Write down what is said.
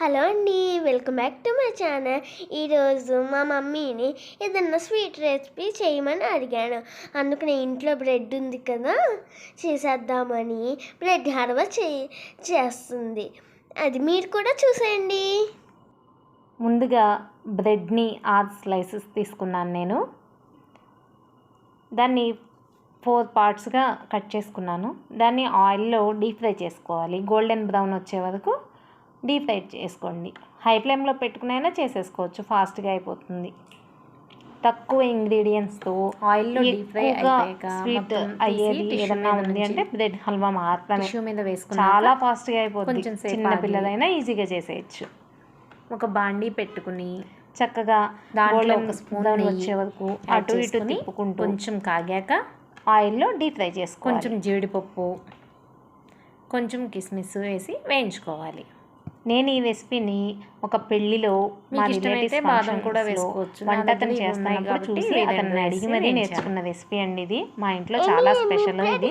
Hello అండి, welcome back to my channel. ఈరోజు మా మమ్మీని ఏదన్నా స్వీట్ రెసిపీ చేయమని అడిగాను. అందుకని ఇంట్లో బ్రెడ్ ఉంది కదా, చేసేద్దామని బ్రెడ్ హల్వా చేస్తుంది. అది మీరు కూడా చూసేయండి. ముందుగా బ్రెడ్ని 6 స్లైసెస్ తీసుకున్నాను నేను. దాన్ని 4 పార్ట్స్గా కట్ చేసుకున్నాను. దాన్ని ఆయిల్లో డీప్ ఫ్రై చేసుకోవాలి. గోల్డెన్ బ్రౌన్ వచ్చే వరకు డీప్ ఫ్రై చేసుకోండి. హై ఫ్లేమ్లో పెట్టుకునైనా చేసేసుకోవచ్చు, ఫాస్ట్గా అయిపోతుంది. తక్కువ ఇంగ్రీడియంట్స్తో ఆయిల్లో డీప్ ఫ్రై అయ్యాక స్వీట్ అయ్యేది ఏదన్నా ఉంది అంటే బ్రెడ్ హల్వా మాత్రమే. టిష్యూ మీద వేసుకుని చాలా ఫాస్ట్గా అయిపోతుంది. కొంచెం సేపు చిన్న పిల్లలైనా ఈజీగా చేసేయచ్చు. ఒక బాండీ పెట్టుకుని చక్కగా దాంట్లో ఒక స్పూన్ వచ్చే వరకు అటు ఇటు తిప్పుకుంటూ కొంచెం కాగాక ఆయిల్లో డీప్ ఫ్రై చేసుకోవాలి. కొంచెం జీడిపప్పు, కొంచెం కిస్మిస్ వేసి వేయించుకోవాలి. నేను ఈ రెసిపీని ఒక పెళ్లిలో మా రిలేటివ్స్ బాదం కూడా వేసుకోవచ్చు. వంటకం చేస్తున్నప్పుడు చూసి అతన్ని అడిగి మరీ నేర్చుకున్న రెసిపీ అండి ఇది. మా ఇంట్లో చాలా స్పెషల్ ఇది.